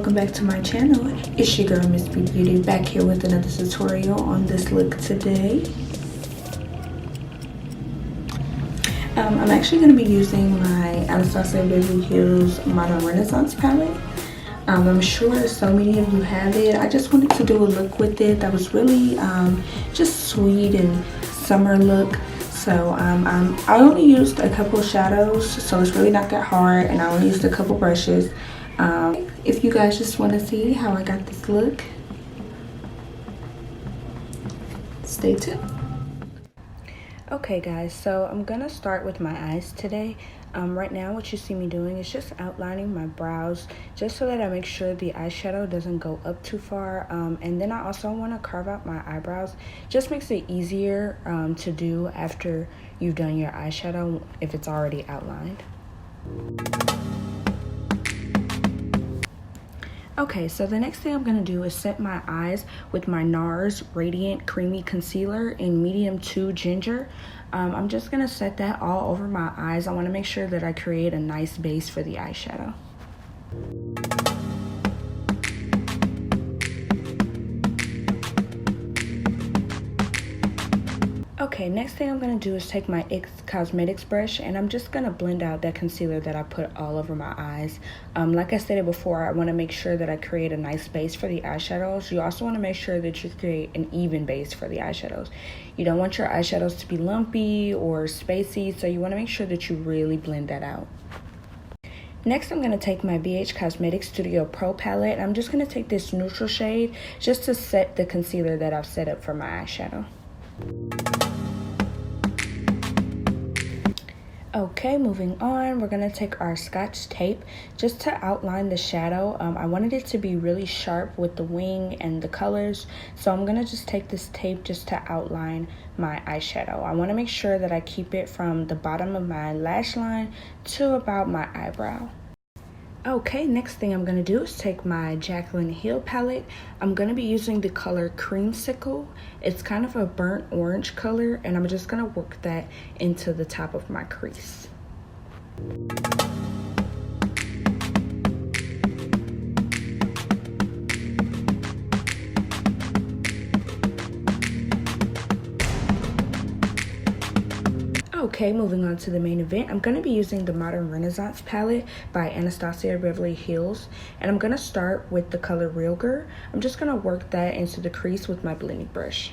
welcome back to my channel. It's your girl Miss B Beauty, back here with another tutorial on this look today. I'm actually going to be using my Anastasia Beverly Hills Modern Renaissance palette. I'm sure so many of you have it. I just wanted to do a look with it that was really just sweet and summer look. So I only used a couple of shadows, so it's really not that hard, and I only used a couple brushes. If you guys just want to see how I got this look, stay tuned. Okay guys, so I'm gonna start with my eyes today. Right now what you see me doing is just outlining my brows, just so that I make sure the eyeshadow doesn't go up too far. And then I also want to carve out my eyebrows. Just makes it easier to do after you've done your eyeshadow if it's already outlined. Okay, so the next thing I'm going to do is set my eyes with my NARS Radiant Creamy Concealer in medium 2 ginger. I'm just going to set that all over my eyes. I want to make sure that I create a nice base for the eyeshadow. Okay, next thing I'm going to do is take my NYX Cosmetics brush, and I'm just going to blend out that concealer that I put all over my eyes. Like I stated before, I want to make sure that I create a nice base for the eyeshadows. You also want to make sure that you create an even base for the eyeshadows. You don't want your eyeshadows to be lumpy or spacey, so you want to make sure that you really blend that out. Next, I'm going to take my ABH Cosmetics Studio Pro palette, and I'm just going to take this neutral shade just to set the concealer that I've set up for my eyeshadow. Okay, moving on, we're going to take our Scotch Tape just to outline the shadow. I wanted it to be really sharp with the wing and the colors, so I'm going to just take this tape just to outline my eyeshadow. I want to make sure that I keep it from the bottom of my lash line to about my eyebrow. Okay, next thing I'm going to do is take my Jaclyn Hill palette. I'm going to be using the color Creamsicle. It's kind of a burnt orange color, and I'm just going to work that into the top of my crease. Okay, moving on to the main event, I'm going to be using the Modern Renaissance palette by Anastasia Beverly Hills, and I'm going to start with the color Realger. I'm just going to work that into the crease with my blending brush.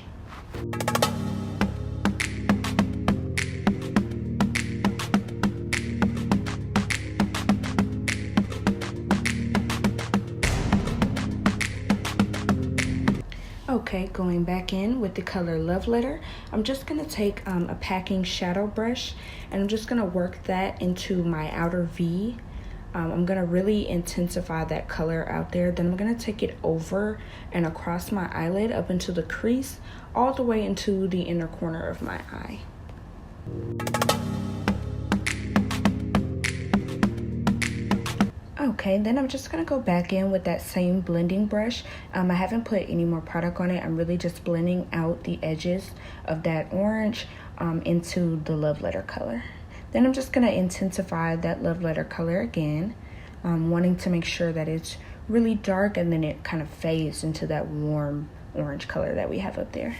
Okay, going back in with the color Love Letter, I'm just going to take a packing shadow brush, and I'm just going to work that into my outer V. I'm going to really intensify that color out there. Then I'm going to take it over and across my eyelid up into the crease, all the way into the inner corner of my eye. Okay, then I'm just going to go back in with that same blending brush. I haven't put any more product on it. I'm really just blending out the edges of that orange into the Love Letter color. Then I'm just going to intensify that Love Letter color again, wanting to make sure that it's really dark, and then it kind of fades into that warm orange color that we have up there.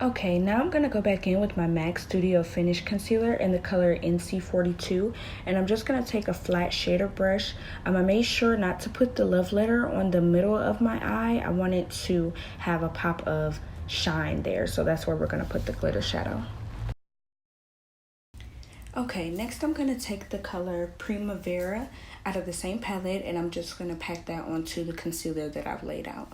Okay, now I'm going to go back in with my MAC Studio Finish Concealer in the color NC42, and I'm just going to take a flat shader brush. I made sure not to put the Love Letter on the middle of my eye. I wanted to have a pop of shine there, so that's where we're going to put the glitter shadow. Okay, next I'm going to take the color Primavera out of the same palette, and I'm just going to pack that onto the concealer that I've laid out.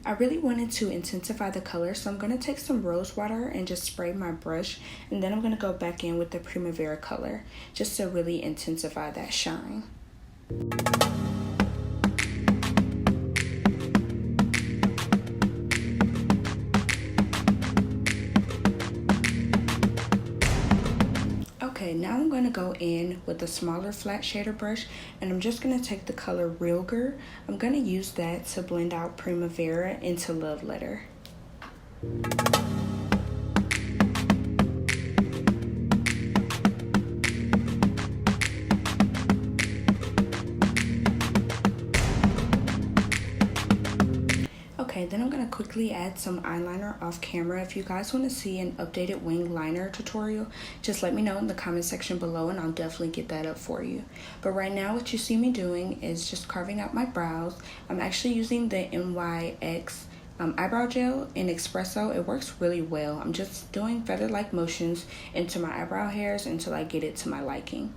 I really wanted to intensify the color, so I'm going to take some rose water and just spray my brush, and then I'm going to go back in with the Primavera color just to really intensify that shine. Okay, now I'm going to go in with a smaller flat shader brush, and I'm just going to take the color Realger. I'm going to use that to blend out Primavera into Love Letter. quickly add some eyeliner off camera. If you guys want to see an updated wing liner tutorial, just let me know in the comment section below and I'll definitely get that up for you. But right now what you see me doing is just carving out my brows. I'm actually using the NYX Eyebrow Gel in Expresso. It works really well. I'm just doing feather-like motions into my eyebrow hairs until I get it to my liking.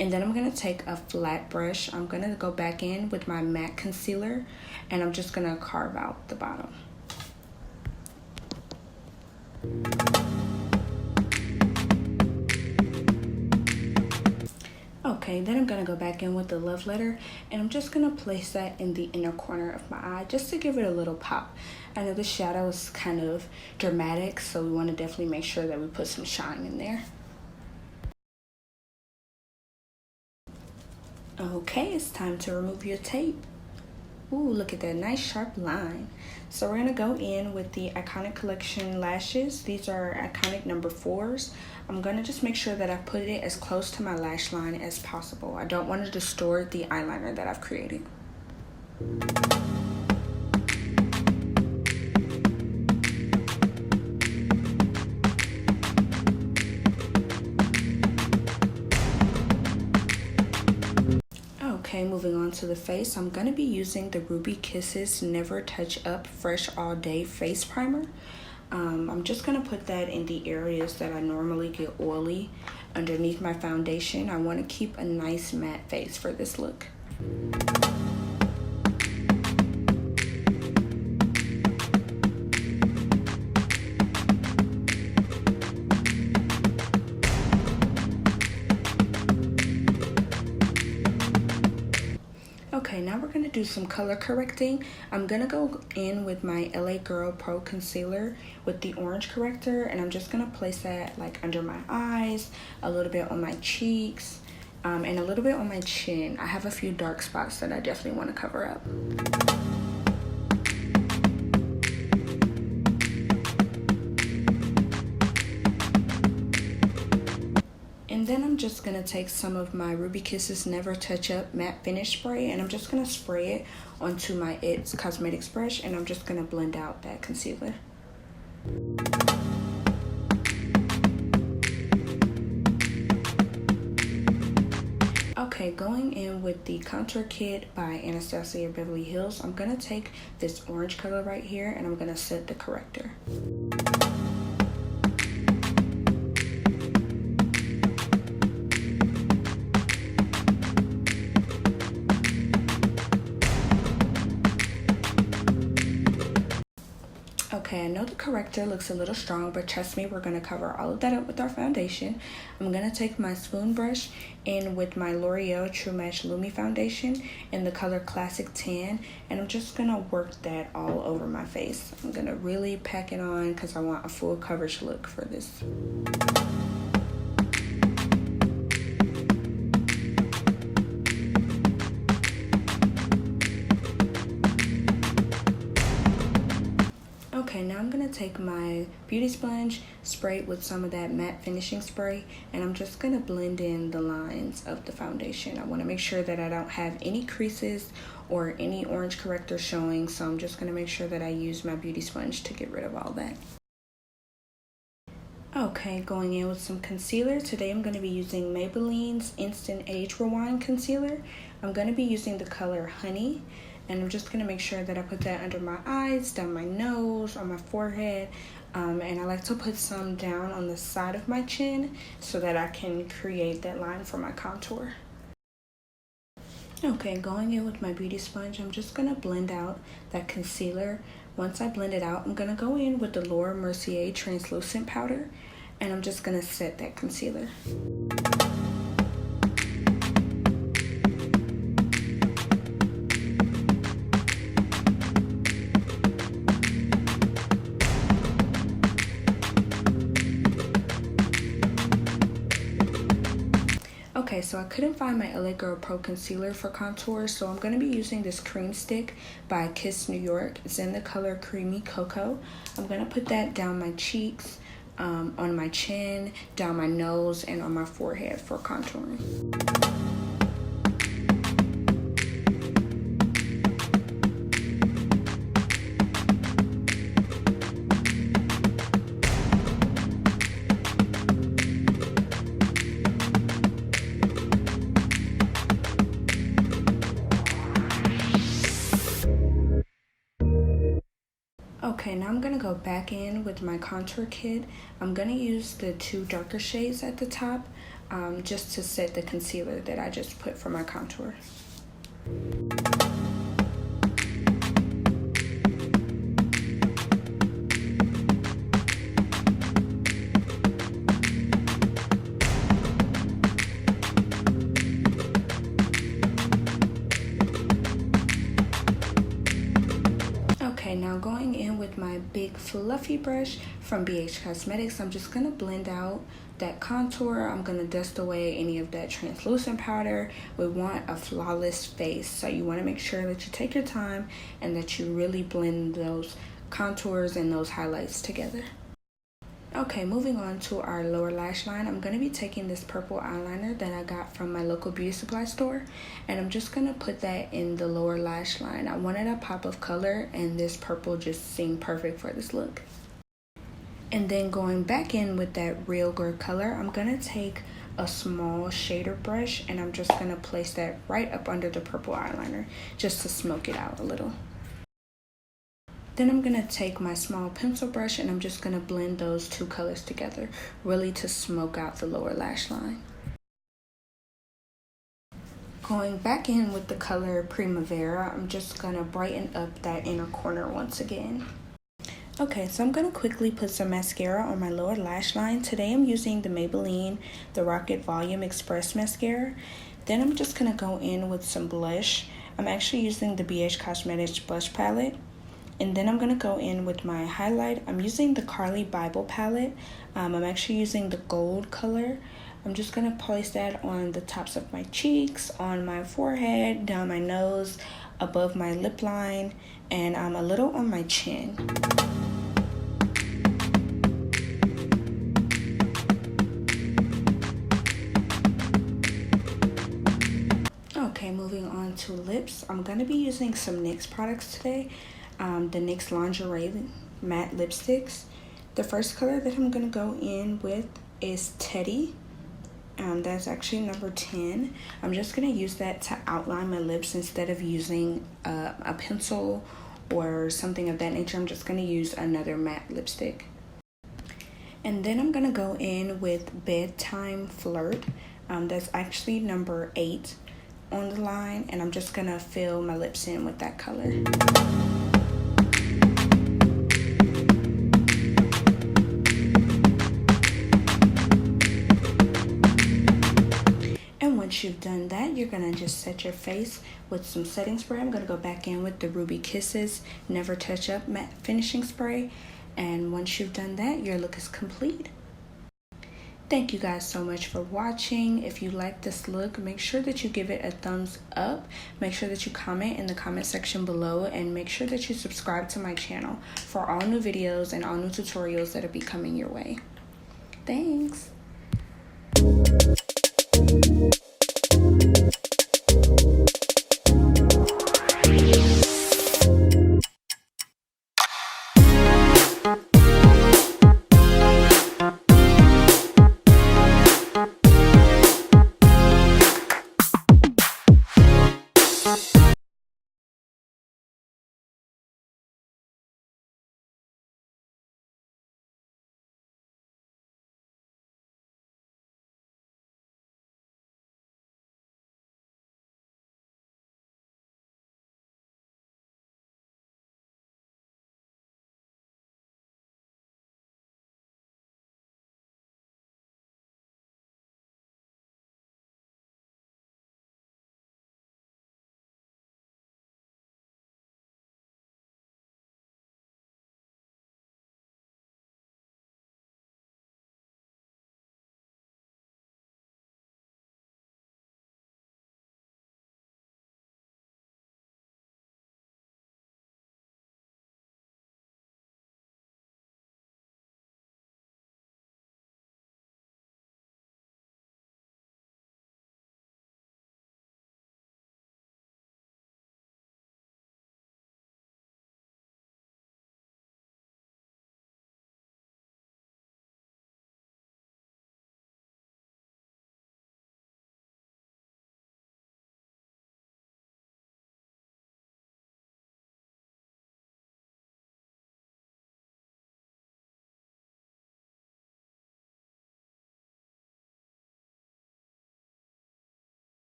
And then I'm going to take a flat brush. I'm going to go back in with my matte concealer and I'm just going to carve out the bottom. Okay, then I'm going to go back in with the love letter and I'm just going to place that in the inner corner of my eye just to give it a little pop. I know the shadow is kind of dramatic, so we want to definitely make sure that we put some shine in there. Okay, it's time to remove your tape. Ooh, look at that nice sharp line. So we're gonna go in with the Iconic Collection lashes. These are Iconic number 4s. I'm gonna just make sure that I put it as close to my lash line as possible. I don't want to distort the eyeliner that I've created. Okay, moving on to the face, I'm going to be using the Ruby Kisses Never Touch Up Fresh All Day Face Primer. I'm just going to put that in the areas that I normally get oily underneath my foundation. I want to keep a nice matte face for this look. Okay, now we're going to do some color correcting. I'm going to go in with my LA Girl Pro Concealer with the orange corrector, and I'm just going to place that like under my eyes, a little bit on my cheeks, and a little bit on my chin. I have a few dark spots that I definitely want to cover up. And then I'm just going to take some of my Ruby Kisses Never Touch Up Matte Finish Spray and I'm just going to spray it onto my It's Cosmetics brush and I'm just going to blend out that concealer. Okay, going in with the Contour Kit by Anastasia Beverly Hills, I'm going to take this orange color right here and I'm going to set the corrector. Okay, I know the corrector looks a little strong, but trust me, we're going to cover all of that up with our foundation. I'm going to take my spoon brush in with my L'Oreal True Match Lumi foundation in the color Classic Tan, and I'm just going to work that all over my face. I'm going to really pack it on because I want a full coverage look for this. Okay, now I'm going to take my beauty sponge, spray it with some of that matte finishing spray, and I'm just going to blend in the lines of the foundation. I want to make sure that I don't have any creases or any orange corrector showing, so I'm just going to make sure that I use my beauty sponge to get rid of all that. Okay, going in with some concealer. Today I'm going to be using Maybelline's Instant Age Rewind Concealer. I'm going to be using the color Honey. And I'm just going to make sure that I put that under my eyes, down my nose, on my forehead. And I like to put some down on the side of my chin so that I can create that line for my contour. Okay, going in with my beauty sponge, I'm just going to blend out that concealer. Once I blend it out, I'm going to go in with the Laura Mercier Translucent Powder. And I'm just going to set that concealer. Okay, so I couldn't find my LA Girl Pro Concealer for contour, so I'm going to be using this cream stick by Kiss New York. It's in the color Creamy Cocoa. I'm going to put that down my cheeks, on my chin, down my nose, and on my forehead for contouring. gonna go back in with my contour kit. I'm gonna use the 2 darker shades at the top just to set the concealer that I just put for my contour. Okay, now going in with my big fluffy brush from BH Cosmetics, I'm just gonna blend out that contour. I'm gonna dust away any of that translucent powder. We want a flawless face, so you wanna make sure that you take your time and that you really blend those contours and those highlights together. Okay, moving on to our lower lash line, I'm going to be taking this purple eyeliner that I got from my local beauty supply store, and I'm just going to put that in the lower lash line. I wanted a pop of color, and this purple just seemed perfect for this look. And then going back in with that real good color, I'm going to take a small shader brush, and I'm just going to place that right up under the purple eyeliner just to smoke it out a little. Then I'm going to take my small pencil brush and I'm just going to blend those 2 colors together, really to smoke out the lower lash line. Going back in with the color Primavera, I'm just going to brighten up that inner corner once again. Okay, so I'm going to quickly put some mascara on my lower lash line. Today I'm using the Maybelline The Rocket Volume Express Mascara. Then I'm just going to go in with some blush. I'm actually using the BH Cosmetics blush palette. And then I'm going to go in with my highlight. I'm using the Carli Bybel palette. I'm actually using the gold color. I'm just going to place that on the tops of my cheeks, on my forehead, down my nose, above my lip line, and a little on my chin. Okay, moving on to lips. I'm going to be using some NYX products today. The NYX Lingerie Matte Lipsticks. The first color that I'm going to go in with is Teddy. That's actually number 10. I'm just going to use that to outline my lips instead of using a pencil or something of that nature. I'm just going to use another matte lipstick. And then I'm going to go in with Bedtime Flirt. That's actually number 8 on the line. And I'm just going to fill my lips in with that color. Once you've done that, you're going to just set your face with some setting spray. I'm going to go back in with the Ruby Kisses Never Touch Up Matte Finishing Spray. And once you've done that, your look is complete. Thank you guys so much for watching. If you like this look, make sure that you give it a thumbs up. Make sure that you comment in the comment section below. And make sure that you subscribe to my channel for all new videos and all new tutorials that will be coming your way. Thanks.